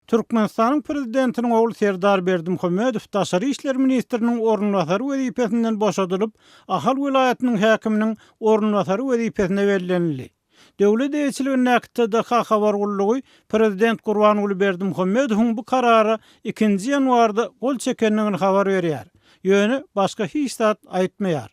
Türkmenistanyň prezidentiniň ogly Serdar Berdimuhammedow Daşary işler ministriniň ornwasary wezipesinden boşadylyp, Ahal vilayatynyň häkiminiň ornwasary wezipesine berillenildi. Döwlet elçiliginiň näkitde habar gullugy prezident Gurbanuly Berdimuhammedowyň bu karara 2 ýanwarda gol çekenligini habar berýär. Ýöne başga hiç zat aýtmaýar.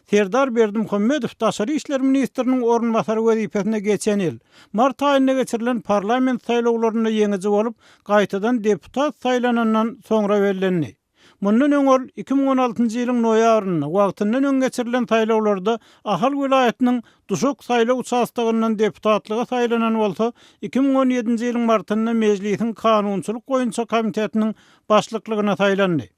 Serdar Berdimuhammedow Daşary işler ministriniň ornwasary wezipesine geçen ýyl mart aýynda geçirilen parlament saýlawlaryna ýeňiji bolup, gaýtadan deputat saýlanandan soňra berillendi. Mundan öňür 2016-njy ýylyň noýabryna wagtyndan öň geçirilen saýlawlarda Ahal vilayatynyň Duşok saýlaw участогунdan deputatlyga saýlanan bolsa, 2017-nji ýylyň martynda mejlisiň kanunçylyk goýunça komitetiniň başlyklygyna saýlandy.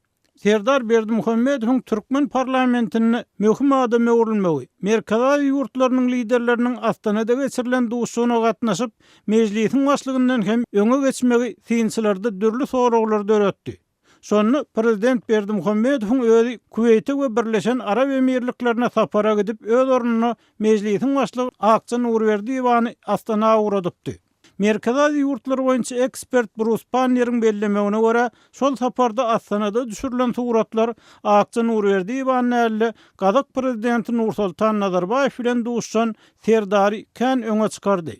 Serdar Berdimuhammedowyň Türkmen parlamentine möhüm adam öwrülmegi, Merkazaý ýurtlarynyň liderleriniň Astanada geçirilen duşugyna gatnaşyp, mejlisiň başlygyndan hem öňe geçmegi synçylарды dürli soraglar döretdi. Şonu prezident Berdimuhammedowyň özi Kuweyte we Birleşen Arab Emirliklerine sapara gidip öz ornuny mejlisiň başlygy Akçan Urberdiýewany Astana uradypdy. Merkazaý ýurtlar boýunça ekspert Bruce Panner'in bellemegine görä, şol saparda Astanada düşürilen suratlar Akçan Urberdiýewanyň elle Gazak prezidenti Nursultan Nazarbayew bilen duşan Serdary kän öňe çykardy.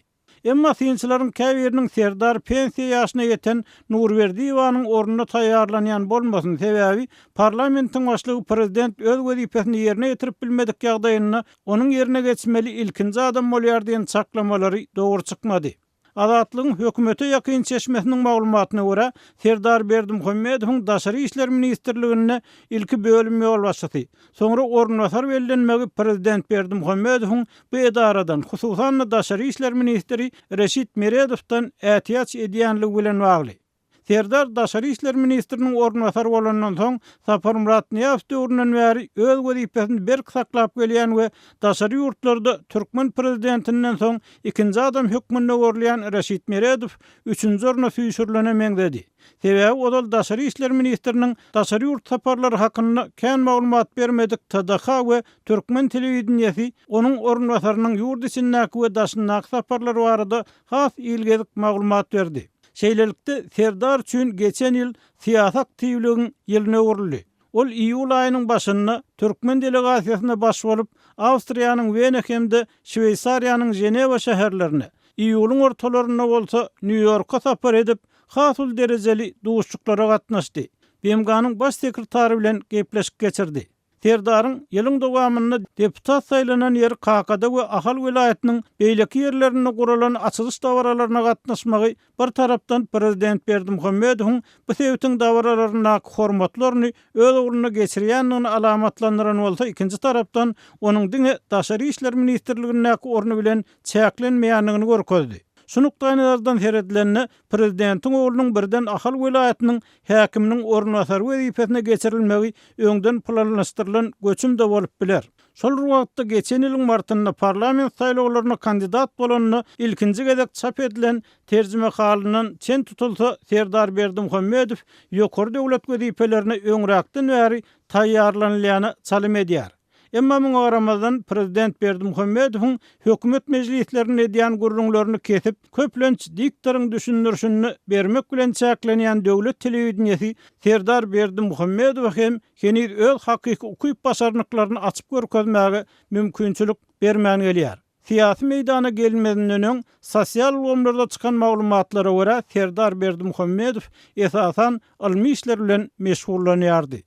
Emma synçylaryň käbiriniň Serdar pensiýa ýaşyna ýeten Nurberdiýewanyň ornuna taýýarlanýan bolmasynyň sebäbi parlamentiň başlygy prezident öz wezipesini ýerine ýetirip bilmedik ýagdaýynda onuň ýerine geçmeli ilkinji adam bolýar diýen çaklamalary dogry çykmady. Azatlygyň hökümete ýakyn çeşmesiniň maglumatyna görä, Serdar Berdimuhammedowyň Daşary işler ministrligine ilki bölüm ýol başçysy. Soňra ornwasar bellenmegi prezident Berdimuhammedowyň bu edaradan, hususan Daşary işler ministri Reşit Meredowdan ätiýaç edýänligi bilen bagly. Serdar Daşary işler ministriniň ornwasary bolandan soň Sapar Murat Niýazow döwründen bäri öz wezipesini berk saklap gelýän we daşary ýurtlarda Türkmen prezidentinden soň ikinji adam hökmünde görülýän Reşit Meredow üçünji orna süýşürlenemeňdi. Sebäbi odal Daşary işler ministriniň daşary ýurt saparlary hakynda kän maglumat bermedik TDH we Türkmen telewizionyasy onuň ornwasarynyň ýurt içindäki we daşyndaky saparlary barada has ilgedik maglumat berdi. Şeýlelikde Serdar üçin geçen ýyl siýasat aktivligiň ýylyna öwrüldi. Ol iýul aýynyň başynda Türkmen delegasiýasyna baş bolup, Awstriýanyň Wien hemde Şweýsariýanyň Ženewa şäherlerine, iýulyň ortalaryna bolsa New Yorka sapar edip, hasul derejeli duşçuklara gatnaşdy. BMG'nyň baş sekretary bilen gepleşik geçirdi. Serdaryň ýylyň dowamynda deputat saýlanan ýer Kakada we Ahal vilayatynyň beýleki ýerlerine guralan açylyş dawaralaryna gatnaşmagy bir tarapdan prezident Berdimuhammedowyň bu sebäpden dawaralaryna hormatlaryny öz ugruna geçirýändigini alamatlandyran bolsa, ikinji tarapdan onuň diňe Daşary işler ministrliginiň ornu bilen çäklenmeýändigini görkezdi. Şunukdaýnlardan heredilenne prezidentiň oglunyň birden Ahal vilayatynyň häkiminiň ornwasary wezipesine geçirilmegi öňden planlaşdyrylan göçüm de bolup biler. Şol wagtda geçen ýylyň martynda parlament saýlawlaryna kandidat bolanyny ilkinji gezek çap edilen terjime halynyň çen tutulsa Serdar Berdimuhammedow ýokary döwlet wezipelerine öňräkden bäri taýýarlanýany çalym edýär. Emma muňa garamazdan prezident Berdimuhammedowyň hökümet mejlislerine edýän gurrunlaryny kesip, köplenç diktoryň düşünürşini bermek bilen çäklenýän döwlet telewizionyasy Serdar Berdimuhammedow hem henüz öz hakyky ukuyup başarnyklaryny açyp görkezmäge mümkinçilik bermän gelýär. Siyasi meydana gelmeden öň sosial ulgamlarda çykan maglumatlara görä Serdar Berdimuhammedow esasan ilmi işler bilen meşgullanýardy.